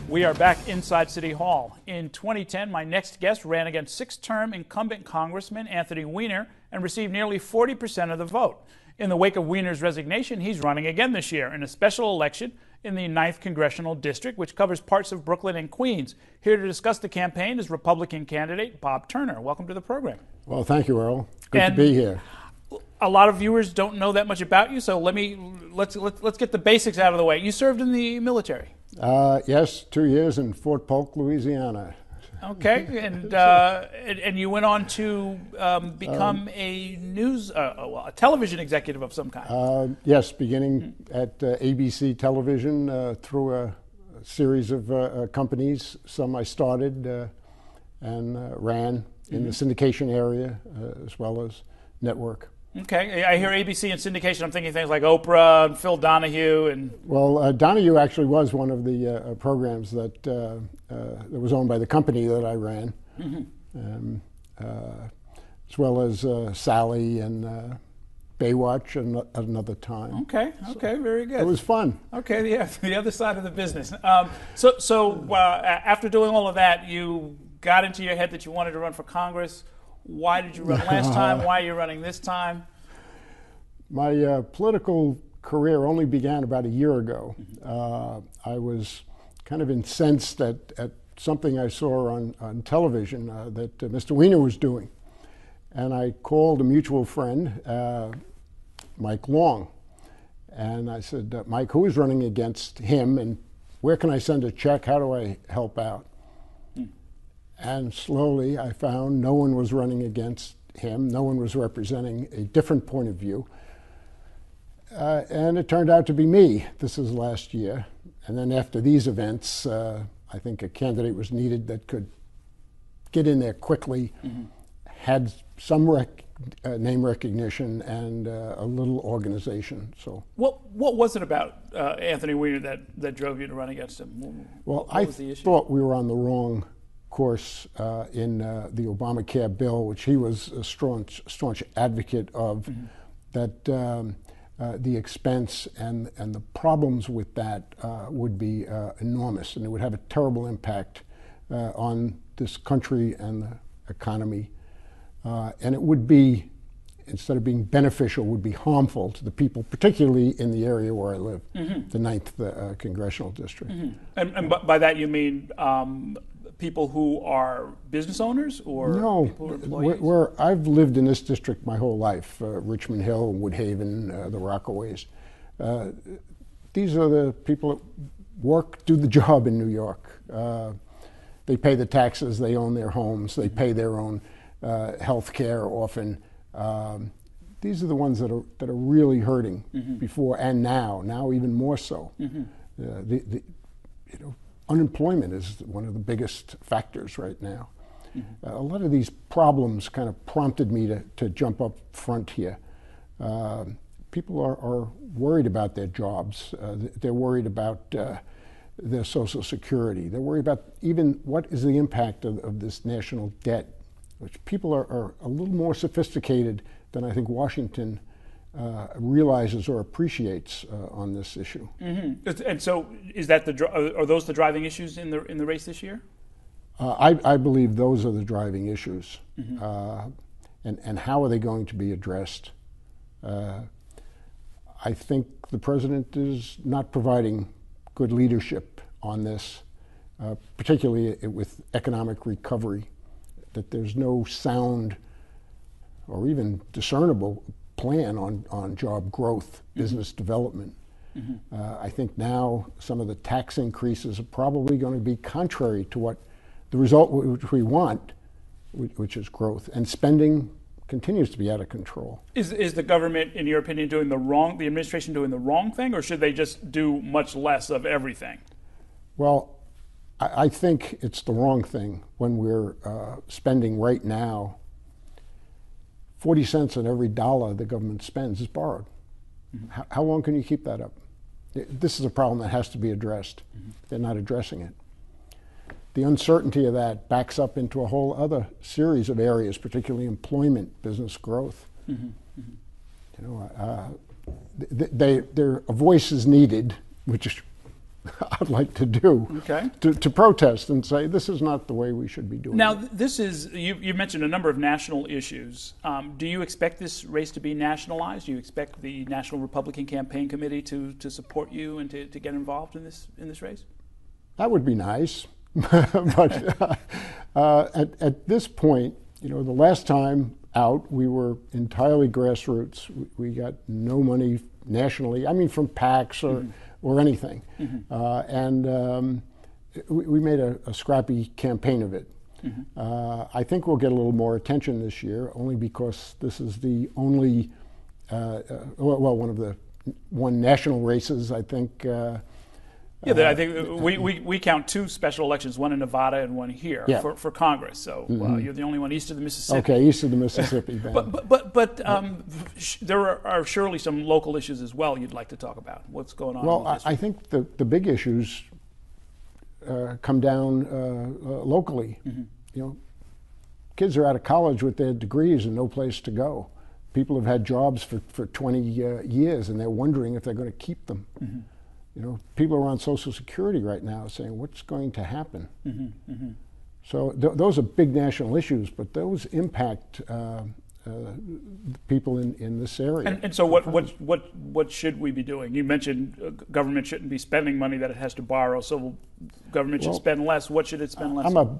We are back inside City Hall. In 2010, my next guest ran against six-term incumbent Congressman Anthony Weiner and received nearly 40% of the vote. In the wake of Weiner's resignation, he's running again this year in a special election in the 9th Congressional District, which covers parts of Brooklyn and Queens. Here to discuss the campaign is Republican candidate Bob Turner. Welcome to the program. Well, thank you, Earl. Good to be here. A lot of viewers don't know that much about you, so let's get the basics out of the way. You served in the military. Yes, 2 years in Fort Polk, Louisiana. Okay, and you went on to become a television executive of some kind. Yes, beginning at ABC Television through a series of companies. Some I started and ran in the syndication area as well as network. Okay, I hear ABC and syndication. I'm thinking things like Oprah and Phil Donahue and. Well, Donahue actually was one of the programs that was owned by the company that I ran, as well as Sally and Baywatch at another time. Okay, very good. It was fun. Okay, yeah, the other side of the business. So after doing all of that, you got into your head that you wanted to run for Congress. Why did you run last time? Why are you running this time? My political career only began about a year ago. I was kind of incensed at something I saw on television that Mr. Weiner was doing. And I called a mutual friend, Mike Long. And I said, Mike, who is running against him? And where can I send a check? How do I help out? And slowly I found no one was running against him. No one was representing a different point of view. And it turned out to be me. This is last year. And then after these events, I think a candidate was needed that could get in there quickly, had some name recognition and a little organization. So, what was it about Anthony Weiner that drove you to run against him? Well, I thought we were on the wrong course in the Obamacare bill, which he was a staunch advocate of, that the expense and the problems with that would be enormous, and it would have a terrible impact on this country and the economy. And it would be, instead of being beneficial, would be harmful to the people, particularly in the area where I live, the 9th Congressional District. And by that you mean people who are business owners or people who are employees? Where I've lived in this district my whole life, Richmond Hill, Woodhaven, the Rockaways. These are the people that do the job in New York. They pay the taxes, they own their homes, they pay their own health care often. These are the ones that are really hurting before and now even more so. Unemployment is one of the biggest factors right now. A lot of these problems kind of prompted me to jump up front here. People are worried about their jobs. They're worried about their Social Security. They're worried about even what is the impact of this national debt, which people are a little more sophisticated than I think Washington realizes or appreciates on this issue. And so, are those the driving issues in the race this year? I believe those are the driving issues, and how are they going to be addressed? I think the president is not providing good leadership on this, particularly with economic recovery. That there's no sound or even discernible plan on job growth, business development. I think now some of the tax increases are probably going to be contrary to what the result which we want, which is growth. And spending continues to be out of control. Is the government, in your opinion, the administration doing the wrong thing, or should they just do much less of everything? Well, I think it's the wrong thing when we're spending right now 40 cents on every dollar the government spends is borrowed. How long can you keep that up? This is a problem that has to be addressed. They're not addressing it. The uncertainty of that backs up into a whole other series of areas, particularly employment, business growth. Their voice is needed, which I'd like to do, Okay. to protest and say this is not the way we should be doing Now, it. this is, you mentioned a number of national issues. Do you expect this race to be nationalized? Do you expect the National Republican Campaign Committee to support you and to get involved in this race? That would be nice. But at this point, the last time out, we were entirely grassroots. We got no money nationally, I mean, from PACs or anything. We made a scrappy campaign of it. I think we'll get a little more attention this year, only because this is the only, one of the national races, I think. I think we count 2 special elections, one in Nevada and one here for Congress. So you're the only one east of the Mississippi. Okay, east of the Mississippi. But there are surely some local issues as well you'd like to talk about. What's going on? Well, I think the big issues come down locally. Kids are out of college with their degrees and no place to go. People have had jobs for 20 years, and they're wondering if they're going to keep them. People are on Social Security right now saying, what's going to happen? So those are big national issues, but those impact people in this area. And so what should we be doing? You mentioned government shouldn't be spending money that it has to borrow, so government should spend less. What should it spend less I'm on? a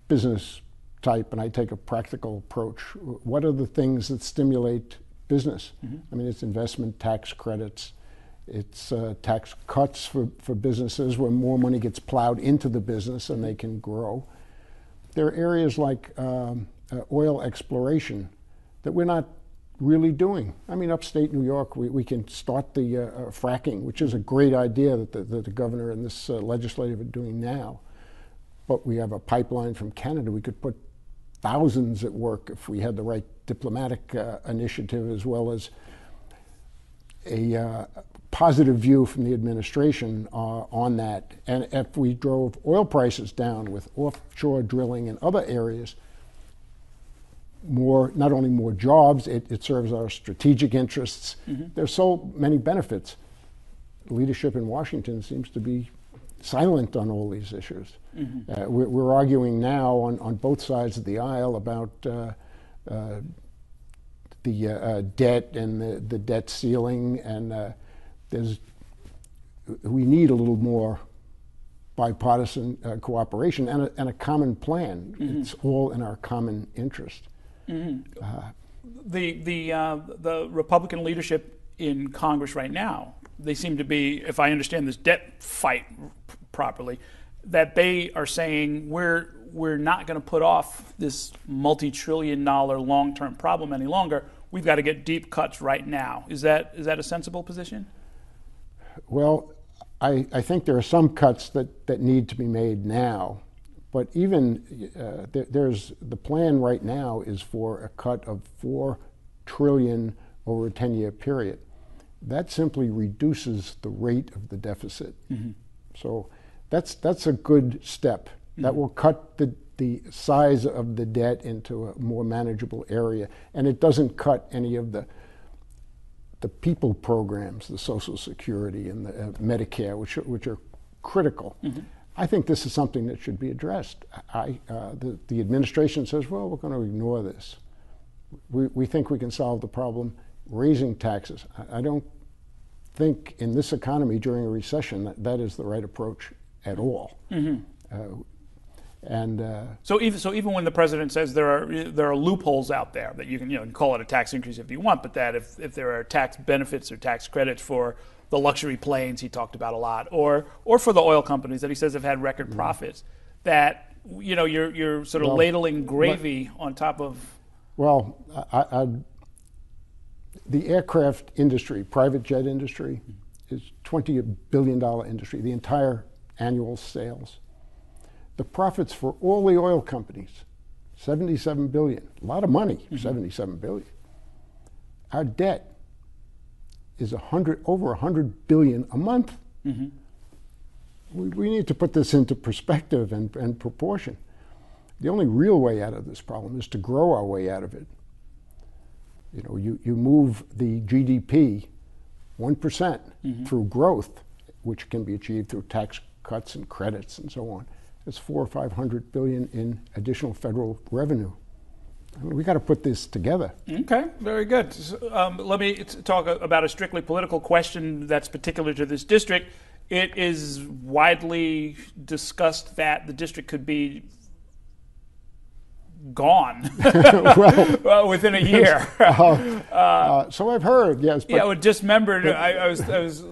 business type, and I take a practical approach. What are the things that stimulate business? I mean, it's investment tax credits. It's tax cuts for businesses where more money gets plowed into the business and they can grow. There are areas like oil exploration that we're not really doing. I mean, upstate New York, we can start the fracking, which is a great idea that the governor and this legislative are doing now. But we have a pipeline from Canada. We could put thousands at work if we had the right diplomatic initiative, as well as a positive view from the administration on that. And if we drove oil prices down with offshore drilling in other areas, not only more jobs, it serves our strategic interests. There's so many benefits. Leadership in Washington seems to be silent on all these issues. We're arguing now on both sides of the aisle about the debt and the debt ceiling, and we need a little more bipartisan cooperation and a common plan. It's all in our common interest. The Republican leadership in Congress right now, they seem to be, if I understand this debt fight properly, that they are saying we're not going to put off this multi-trillion-dollar long-term problem any longer. We've got to get deep cuts right now. Is that a sensible position? Well, I think there are some cuts that need to be made now, but even there's the plan right now is for a cut of $4 trillion over a 10-year period. That simply reduces the rate of the deficit. So that's a good step. That will cut the size of the debt into a more manageable area, and it doesn't cut any of the people programs, the Social Security and the Medicare, which are critical. I think this is something that should be addressed. The administration says, well, we're going to ignore this. We think we can solve the problem raising taxes. I don't think in this economy during a recession that is the right approach at all. So even when the president says there are loopholes out there that you can call it a tax increase if you want, but that if there are tax benefits or tax credits for the luxury planes he talked about a lot, or for the oil companies that he says have had record profits, that you're sort of ladling gravy on top of. Well, the aircraft industry, private jet industry, is $20 billion industry. The entire annual sales. The profits for all the oil companies, $77 billion. A lot of money, $77 billion. Our debt is over $100 billion a month. We need to put this into perspective and proportion. The only real way out of this problem is to grow our way out of it. You move the GDP 1% through growth, which can be achieved through tax cuts and credits and so on. It's $400 or $500 billion in additional federal revenue. I mean, we got to put this together. Okay, very good. Let me talk about a strictly political question that's particular to this district. It is widely discussed that the district could be gone within a year. So I've heard, yes. But, yeah, dismembered. I was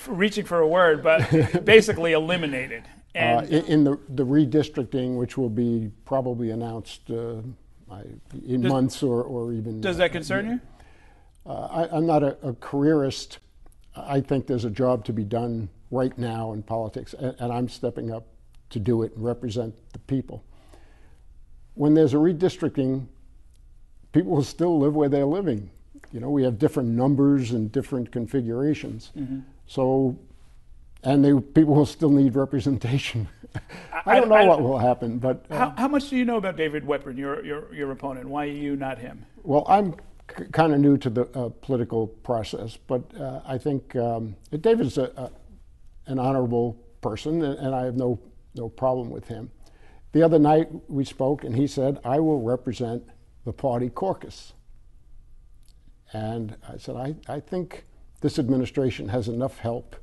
reaching for a word, but basically eliminated. And in the redistricting, which will be probably announced in months or even. Does that concern you? I'm not a careerist. I think there's a job to be done right now in politics, and I'm stepping up to do it and represent the people. When there's a redistricting, people will still live where they're living. You know, we have different numbers and different configurations. Mm-hmm. So, and people will still need representation. I don't know what will happen, but how much do you know about David Weprin, your opponent? Why are you not him? Well, I'm kind of new to the political process, but I think David's an honorable person, and I have no problem with him. The other night we spoke, and he said, "I will represent the party caucus." And I said, I think this administration has enough help.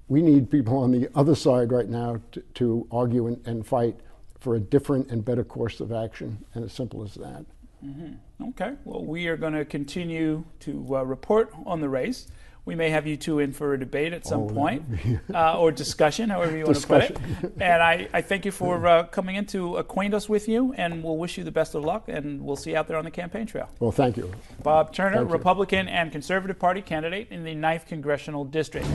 We need people on the other side right now to argue and fight for a different and better course of action, and as simple as that. Mm-hmm. Okay. Well, we are going to continue to report on the race. We may have you two in for a debate at some point, or discussion, however you want to put it. And I thank you for coming in to acquaint us with you, and we'll wish you the best of luck, and we'll see you out there on the campaign trail. Well, thank you. Bob Turner, Republican and Conservative Party candidate in the 9th Congressional District.